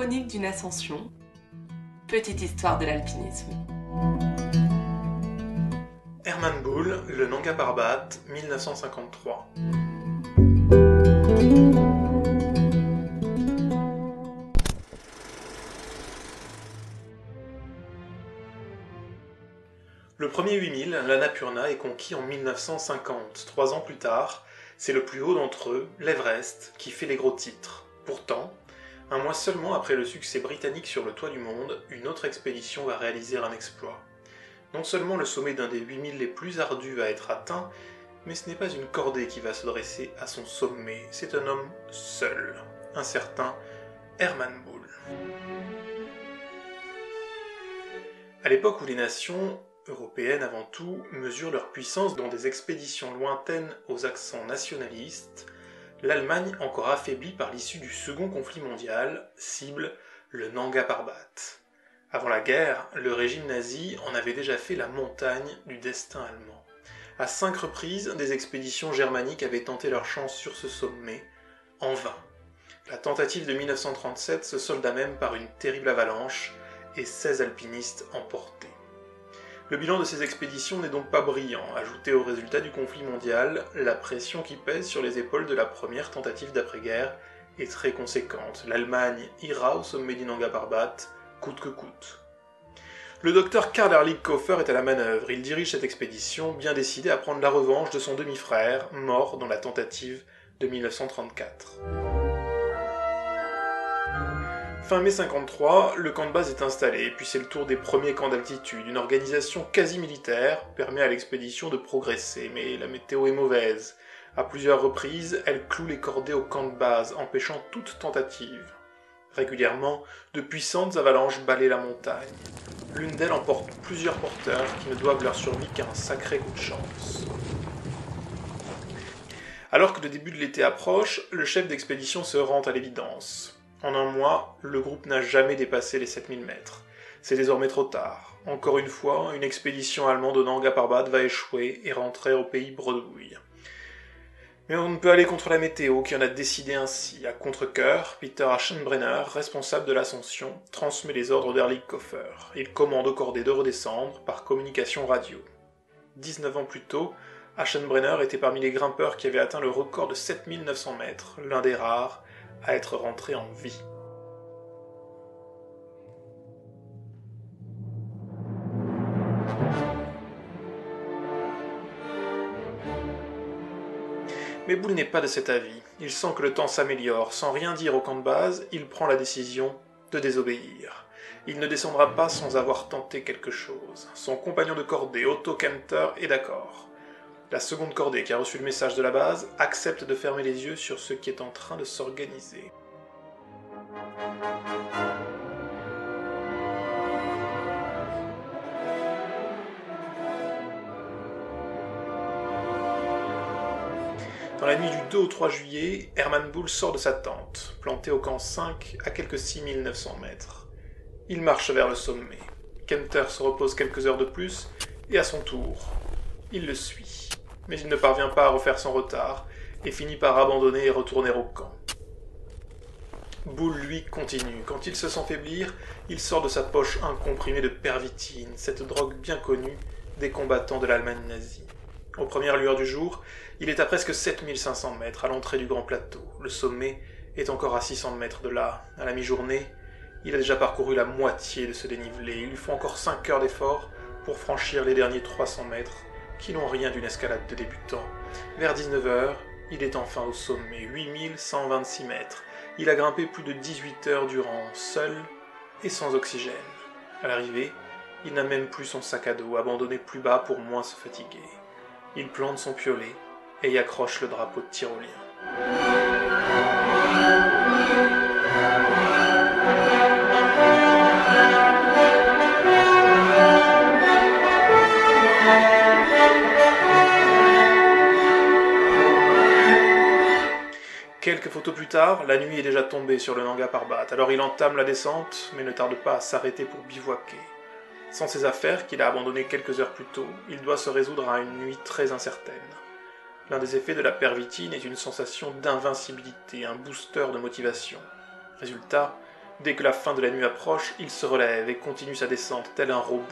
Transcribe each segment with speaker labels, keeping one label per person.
Speaker 1: Chronique d'une ascension, petite histoire de l'alpinisme.
Speaker 2: Hermann Buhl, le Nanga Parbat, 1953. Le premier 8000, l'Annapurna, est conquis en 1950. 3 ans plus tard, c'est le plus haut d'entre eux, l'Everest, qui fait les gros titres. Pourtant, un mois seulement après le succès britannique sur le toit du monde, une autre expédition va réaliser un exploit. Non seulement le sommet d'un des 8000 les plus ardus va être atteint, mais ce n'est pas une cordée qui va se dresser à son sommet, c'est un homme seul, un certain Hermann Buhl. À l'époque où les nations, européennes avant tout, mesurent leur puissance dans des expéditions lointaines aux accents nationalistes, l'Allemagne, encore affaiblie par l'issue du second conflit mondial, cible le Nanga Parbat. Avant la guerre, le régime nazi en avait déjà fait la montagne du destin allemand. À 5 reprises, des expéditions germaniques avaient tenté leur chance sur ce sommet, en vain. La tentative de 1937 se solda même par une terrible avalanche et 16 alpinistes emportés. Le bilan de ces expéditions n'est donc pas brillant. Ajouté au résultat du conflit mondial, la pression qui pèse sur les épaules de la première tentative d'après-guerre est très conséquente. L'Allemagne ira au sommet du Nanga Parbat, coûte que coûte. Le docteur Karl Ehrlich Hofer est à la manœuvre. Il dirige cette expédition, bien décidé à prendre la revanche de son demi-frère, mort dans la tentative de 1934. Fin mai 53, le camp de base est installé, puis c'est le tour des premiers camps d'altitude. Une organisation quasi militaire permet à l'expédition de progresser, mais la météo est mauvaise. À plusieurs reprises, elle cloue les cordées au camp de base, empêchant toute tentative. Régulièrement, de puissantes avalanches balaient la montagne. L'une d'elles emporte plusieurs porteurs qui ne doivent leur survie qu'à un sacré coup de chance. Alors que le début de l'été approche, le chef d'expédition se rend à l'évidence. En un mois, le groupe n'a jamais dépassé les 7000 mètres. C'est désormais trop tard. Encore une fois, une expédition allemande au Nanga Parbat va échouer et rentrer au pays bredouille. Mais on ne peut aller contre la météo qui en a décidé ainsi. À contre-cœur, Peter Aschenbrenner, responsable de l'ascension, transmet les ordres d'Ehrlich Hofer. Il commande aux cordées de redescendre par communication radio. 19 ans plus tôt, Aschenbrenner était parmi les grimpeurs qui avaient atteint le record de 7900 mètres, l'un des rares à être rentré en vie. Mais Buhl n'est pas de cet avis. Il sent que le temps s'améliore. Sans rien dire au camp de base, il prend la décision de désobéir. Il ne descendra pas sans avoir tenté quelque chose. Son compagnon de cordée, Otto Kempter, est d'accord. La seconde cordée, qui a reçu le message de la base, accepte de fermer les yeux sur ce qui est en train de s'organiser. Dans la nuit du 2 au 3 juillet, Hermann Buhl sort de sa tente, plantée au camp 5 à quelques 6900 mètres. Il marche vers le sommet. Kempter se repose quelques heures de plus, et à son tour, il le suit. Mais il ne parvient pas à refaire son retard, et finit par abandonner et retourner au camp. Buhl, lui, continue. Quand il se sent faiblir, il sort de sa poche un comprimé de pervitine, cette drogue bien connue des combattants de l'Allemagne nazie. Aux premières lueurs du jour, il est à presque 7500 mètres à l'entrée du grand plateau. Le sommet est encore à 600 mètres de là. À la mi-journée, il a déjà parcouru la moitié de ce dénivelé. Il lui faut encore 5 heures d'effort pour franchir les derniers 300 mètres, qui n'ont rien d'une escalade de débutant. Vers 19h, il est enfin au sommet, 8126 mètres. Il a grimpé plus de 18 heures durant, seul et sans oxygène. À l'arrivée, il n'a même plus son sac à dos, abandonné plus bas pour moins se fatiguer. Il plante son piolet et y accroche le drapeau de tyrolien. Quelques photos plus tard, la nuit est déjà tombée sur le Nanga Parbat, alors il entame la descente, mais ne tarde pas à s'arrêter pour bivouaquer. Sans ses affaires, qu'il a abandonnées quelques heures plus tôt, il doit se résoudre à une nuit très incertaine. L'un des effets de la pervitine est une sensation d'invincibilité, un booster de motivation. Résultat, Dès que la fin de la nuit approche, il se relève et continue sa descente tel un robot.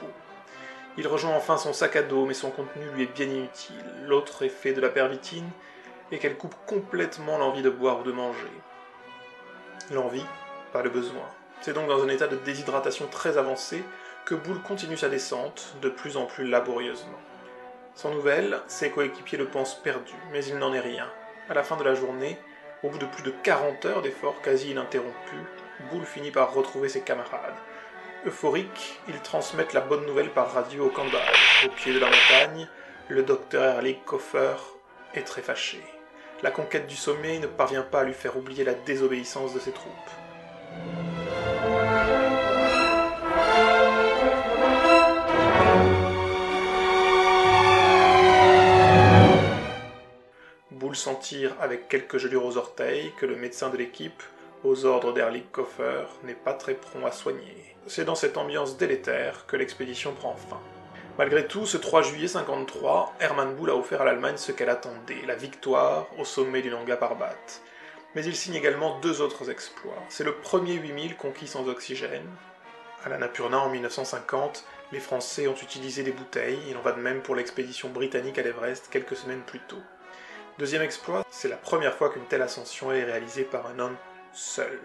Speaker 2: Il rejoint enfin son sac à dos, mais son contenu lui est bien inutile. L'autre effet de la pervitine est qu'elle coupe complètement l'envie de boire ou de manger. L'envie, pas le besoin. C'est donc dans un état de déshydratation très avancé que Bull continue sa descente, de plus en plus laborieusement. Sans nouvelles, ses coéquipiers le pensent perdu, mais il n'en est rien. À la fin de la journée, au bout de plus de 40 heures d'efforts quasi ininterrompus, Bull finit par retrouver ses camarades. Euphoriques, ils transmettent la bonne nouvelle par radio au camp de base. Au pied de la montagne, le docteur Ehrlich Koffer est très fâché. La conquête du sommet ne parvient pas à lui faire oublier la désobéissance de ses troupes. Bull s'en tire avec quelques gelures aux orteils que le médecin de l'équipe, aux ordres d'Ehrlich Koffer, n'est pas très prompt à soigner. C'est dans cette ambiance délétère que l'expédition prend fin. Malgré tout, ce 3 juillet 1953, Hermann Bull a offert à l'Allemagne ce qu'elle attendait, la victoire au sommet du Nanga Parbat. Mais il signe également 2 autres exploits. C'est le premier 8000 conquis sans oxygène. À l'Annapurna en 1950, les Français ont utilisé des bouteilles, il en va de même pour l'expédition britannique à l'Everest quelques semaines plus tôt. Deuxième exploit, c'est la première fois qu'une telle ascension est réalisée par un homme seul.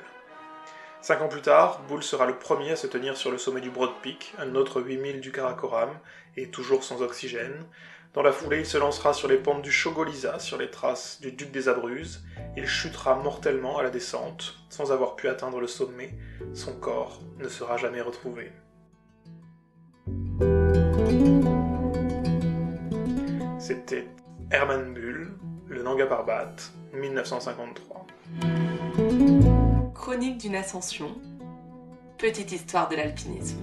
Speaker 2: 5 ans plus tard, Bull sera le premier à se tenir sur le sommet du Broad Peak, un autre 8000 du Karakoram, et toujours sans oxygène. Dans la foulée, il se lancera sur les pentes du Chogolisa, sur les traces du Duc des Abruzzes. Il chutera mortellement à la descente, sans avoir pu atteindre le sommet. Son corps ne sera jamais retrouvé. C'était Hermann Bull, le Nanga Parbat, 1953.
Speaker 1: Chronique d'une ascension. Petite histoire de l'alpinisme.